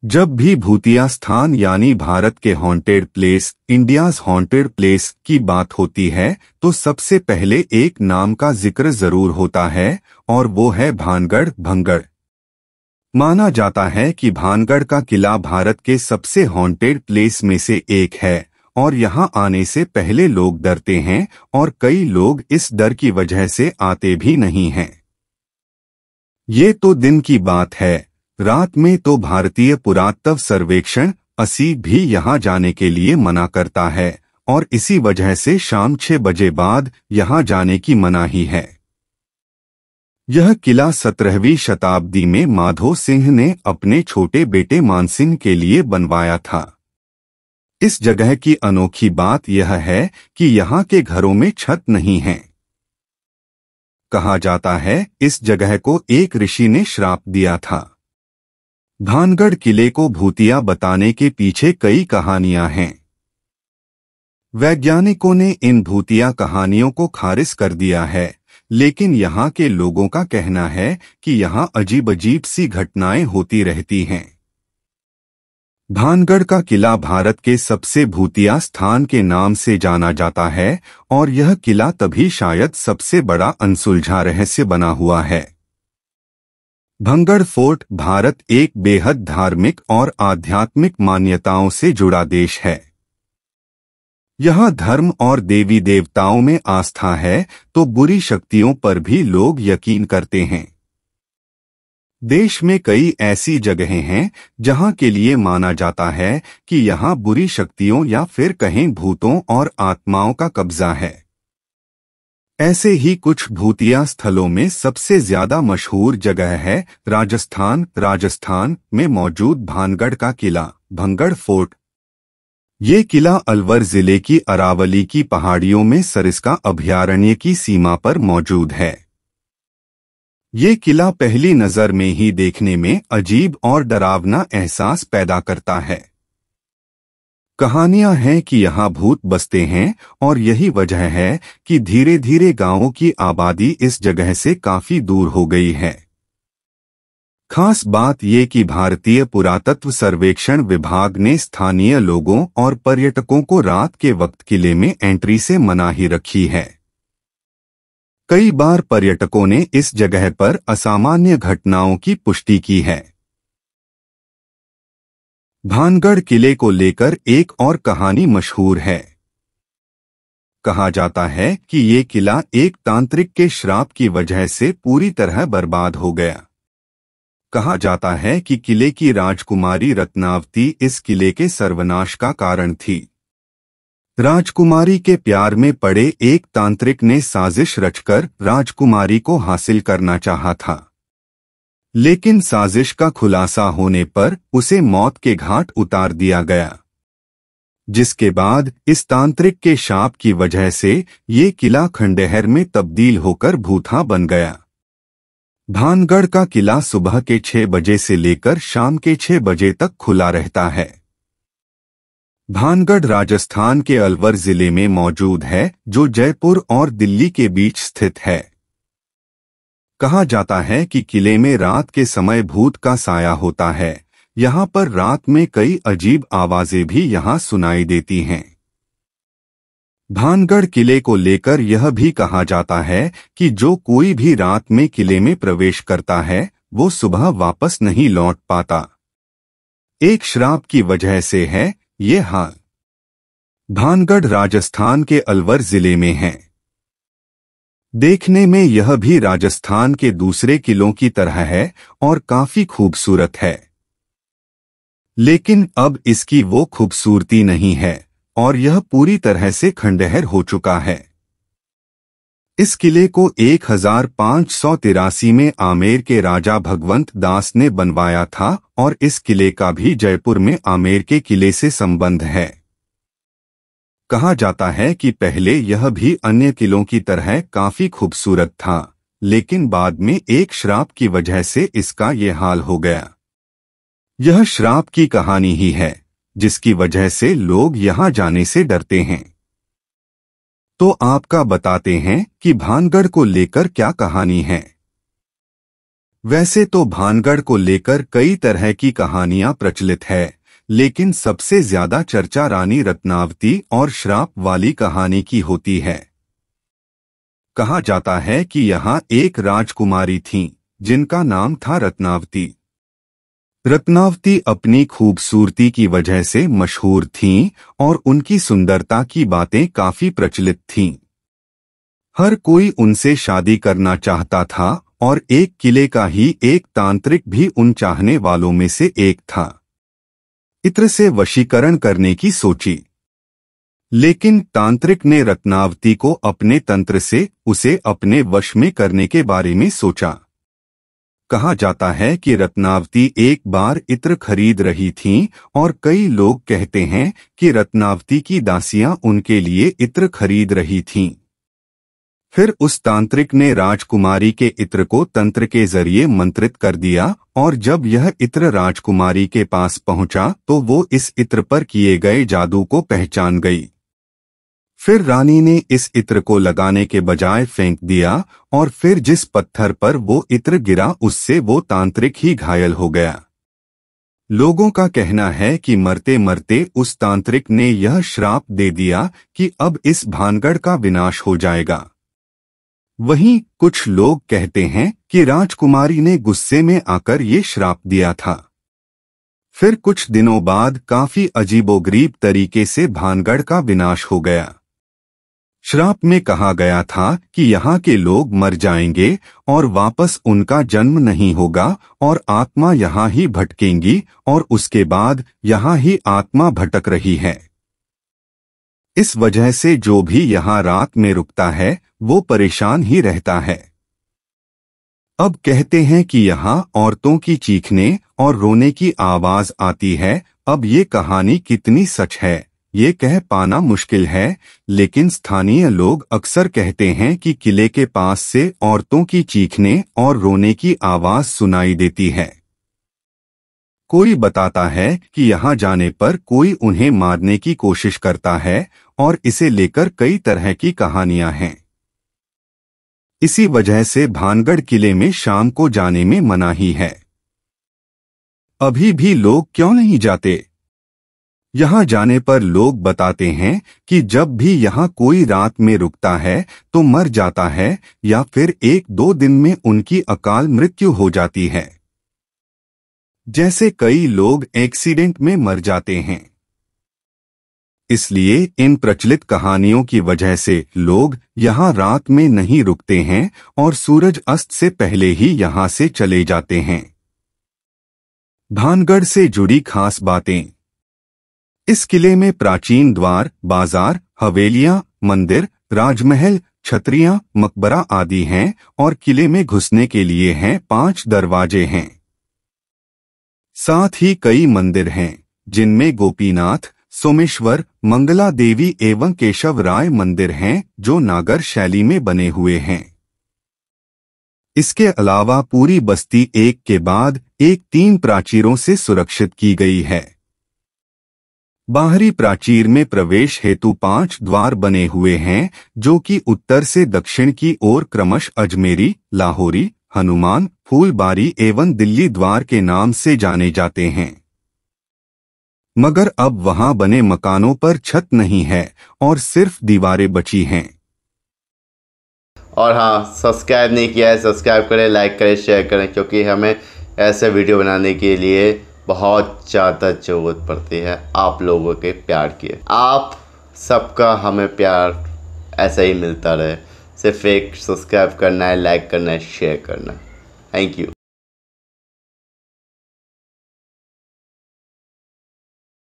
जब भी भूतिया स्थान यानी भारत के haunted place, India's haunted place की बात होती है तो सबसे पहले एक नाम का जिक्र जरूर होता है और वो है भानगढ़ भंगड़। माना जाता है कि भानगढ़ का किला भारत के सबसे हॉन्टेड प्लेस में से एक है और यहाँ आने से पहले लोग डरते हैं और कई लोग इस डर की वजह से आते भी नहीं हैं। ये तो दिन की बात है, रात में तो भारतीय पुरातत्व सर्वेक्षण (ASI) भी यहाँ जाने के लिए मना करता है और इसी वजह से शाम 6 बजे बाद यहाँ जाने की मनाही है। यह किला 17वीं शताब्दी में माधो सिंह ने अपने छोटे बेटे मानसिंह के लिए बनवाया था। इस जगह की अनोखी बात यह है कि यहाँ के घरों में छत नहीं है। कहा जाता है इस जगह को एक ऋषि ने श्राप दिया था। भानगढ़ किले को भूतिया बताने के पीछे कई कहानियां हैं। वैज्ञानिकों ने इन भूतिया कहानियों को खारिज कर दिया है, लेकिन यहाँ के लोगों का कहना है कि यहाँ अजीब अजीब सी घटनाएं होती रहती हैं। भानगढ़ का किला भारत के सबसे भूतिया स्थान के नाम से जाना जाता है और यह किला तभी शायद सबसे बड़ा अनसुलझा रहस्य बना हुआ है। भंगड़ फोर्ट भारत एक बेहद धार्मिक और आध्यात्मिक मान्यताओं से जुड़ा देश है। यहाँ धर्म और देवी देवताओं में आस्था है तो बुरी शक्तियों पर भी लोग यकीन करते हैं। देश में कई ऐसी जगहें हैं जहाँ के लिए माना जाता है कि यहाँ बुरी शक्तियों या फिर कहें भूतों और आत्माओं का कब्जा है। ऐसे ही कुछ भूतिया स्थलों में सबसे ज्यादा मशहूर जगह है राजस्थान में मौजूद भानगढ़ का किला भंगड़ फोर्ट। ये किला अलवर जिले की अरावली की पहाड़ियों में सरिस्का अभयारण्य की सीमा पर मौजूद है। ये किला पहली नजर में ही देखने में अजीब और डरावना एहसास पैदा करता है। कहानियां हैं कि यहाँ भूत बसते हैं और यही वजह है कि धीरे धीरे गांवों की आबादी इस जगह से काफी दूर हो गई है। खास बात ये कि भारतीय पुरातत्व सर्वेक्षण विभाग ने स्थानीय लोगों और पर्यटकों को रात के वक्त किले में एंट्री से मनाही रखी है। कई बार पर्यटकों ने इस जगह पर असामान्य घटनाओं की पुष्टि की है। भानगढ़ किले को लेकर एक और कहानी मशहूर है। कहा जाता है कि ये किला एक तांत्रिक के श्राप की वजह से पूरी तरह बर्बाद हो गया। कहा जाता है कि किले की राजकुमारी रत्नावती इस किले के सर्वनाश का कारण थी। राजकुमारी के प्यार में पड़े एक तांत्रिक ने साजिश रचकर राजकुमारी को हासिल करना चाहा था, लेकिन साजिश का खुलासा होने पर उसे मौत के घाट उतार दिया गया, जिसके बाद इस तांत्रिक के शाप की वजह से ये किला खंडहर में तब्दील होकर भूथा बन गया। भानगढ़ का किला सुबह के 6 बजे से लेकर शाम के 6 बजे तक खुला रहता है। भानगढ़ राजस्थान के अलवर जिले में मौजूद है, जो जयपुर और दिल्ली के बीच स्थित है। कहा जाता है कि किले में रात के समय भूत का साया होता है। यहाँ पर रात में कई अजीब आवाजें भी यहाँ सुनाई देती हैं। भानगढ़ किले को लेकर यह भी कहा जाता है कि जो कोई भी रात में किले में प्रवेश करता है वो सुबह वापस नहीं लौट पाता। एक श्राप की वजह से है ये हाल। भानगढ़ राजस्थान के अलवर जिले में है। देखने में यह भी राजस्थान के दूसरे किलों की तरह है और काफी खूबसूरत है, लेकिन अब इसकी वो खूबसूरती नहीं है और यह पूरी तरह से खंडहर हो चुका है। इस किले को 1583 में आमेर के राजा भगवंत दास ने बनवाया था और इस किले का भी जयपुर में आमेर के किले से संबंध है। कहा जाता है कि पहले यह भी अन्य किलों की तरह काफी खूबसूरत था, लेकिन बाद में एक श्राप की वजह से इसका ये हाल हो गया। यह श्राप की कहानी ही है जिसकी वजह से लोग यहाँ जाने से डरते हैं। तो आपका बताते हैं कि भानगढ़ को लेकर क्या कहानी है। वैसे तो भानगढ़ को लेकर कई तरह की कहानियां प्रचलित है, लेकिन सबसे ज्यादा चर्चा रानी रत्नावती और श्राप वाली कहानी की होती है। कहा जाता है कि यहाँ एक राजकुमारी थीं, जिनका नाम था रत्नावती। रत्नावती अपनी खूबसूरती की वजह से मशहूर थीं और उनकी सुंदरता की बातें काफी प्रचलित थीं। हर कोई उनसे शादी करना चाहता था और एक किले का ही एक तांत्रिक भी उन चाहने वालों में से एक था। इत्र से वशीकरण करने की सोची, लेकिन तांत्रिक ने रत्नावती को अपने तंत्र से उसे अपने वश में करने के बारे में सोचा। कहा जाता है कि रत्नावती एक बार इत्र खरीद रही थीं और कई लोग कहते हैं कि रत्नावती की दासियां उनके लिए इत्र खरीद रही थीं। फिर उस तांत्रिक ने राजकुमारी के इत्र को तंत्र के जरिए मंत्रित कर दिया और जब यह इत्र राजकुमारी के पास पहुंचा तो वो इस इत्र पर किए गए जादू को पहचान गई। फिर रानी ने इस इत्र को लगाने के बजाय फेंक दिया और फिर जिस पत्थर पर वो इत्र गिरा उससे वो तांत्रिक ही घायल हो गया। लोगों का कहना है कि मरते मरते उस तांत्रिक ने यह श्राप दे दिया कि अब इस भानगढ़ का विनाश हो जाएगा। वहीं कुछ लोग कहते हैं कि राजकुमारी ने गुस्से में आकर ये श्राप दिया था। फिर कुछ दिनों बाद काफी अजीबोगरीब तरीके से भानगढ़ का विनाश हो गया। श्राप में कहा गया था कि यहाँ के लोग मर जाएंगे और वापस उनका जन्म नहीं होगा और आत्मा यहाँ ही भटकेंगी और उसके बाद यहाँ ही आत्मा भटक रही है। इस वजह से जो भी यहाँ रात में रुकता है वो परेशान ही रहता है। अब कहते हैं कि यहाँ औरतों की चीखने और रोने की आवाज आती है। अब ये कहानी कितनी सच है ये कह पाना मुश्किल है, लेकिन स्थानीय लोग अक्सर कहते हैं कि किले के पास से औरतों की चीखने और रोने की आवाज सुनाई देती है। कोई बताता है कि यहाँ जाने पर कोई उन्हें मारने की कोशिश करता है और इसे लेकर कई तरह की कहानियां हैं। इसी वजह से भानगढ़ किले में शाम को जाने में मनाही है। अभी भी लोग क्यों नहीं जाते? यहाँ जाने पर लोग बताते हैं कि जब भी यहाँ कोई रात में रुकता है तो मर जाता है या फिर 1-2 दिन में उनकी अकाल मृत्यु हो जाती है। जैसे कई लोग एक्सीडेंट में मर जाते हैं। इसलिए इन प्रचलित कहानियों की वजह से लोग यहाँ रात में नहीं रुकते हैं और सूरज अस्त से पहले ही यहाँ से चले जाते हैं। भानगढ़ से जुड़ी खास बातें। इस किले में प्राचीन द्वार, बाजार, हवेलियां, मंदिर, राजमहल, छतरियां, मकबरा आदि हैं और किले में घुसने के लिए हैं 5 दरवाजे हैं। साथ ही कई मंदिर हैं जिनमें गोपीनाथ, सोमेश्वर, मंगला देवी एवं केशव राय मंदिर हैं जो नागर शैली में बने हुए हैं। इसके अलावा पूरी बस्ती एक के बाद एक 3 प्राचीरों से सुरक्षित की गई है। बाहरी प्राचीर में प्रवेश हेतु 5 द्वार बने हुए हैं जो कि उत्तर से दक्षिण की ओर क्रमश अजमेरी, लाहौरी, हनुमान, फूलबारी एवं दिल्ली द्वार के नाम से जाने जाते हैं। मगर अब वहां बने मकानों पर छत नहीं है और सिर्फ दीवारें बची हैं। और हाँ, सब्सक्राइब नहीं किया है, सब्सक्राइब करें, लाइक करें, शेयर करें, क्योंकि हमें ऐसे वीडियो बनाने के लिए बहुत ज़्यादा ज़रूरत पड़ती है आप लोगों के प्यार की। आप सबका हमें प्यार ऐसा ही मिलता रहे। सिर्फ एक सब्सक्राइब करना है, लाइक करना है, शेयर करना है। Thank you.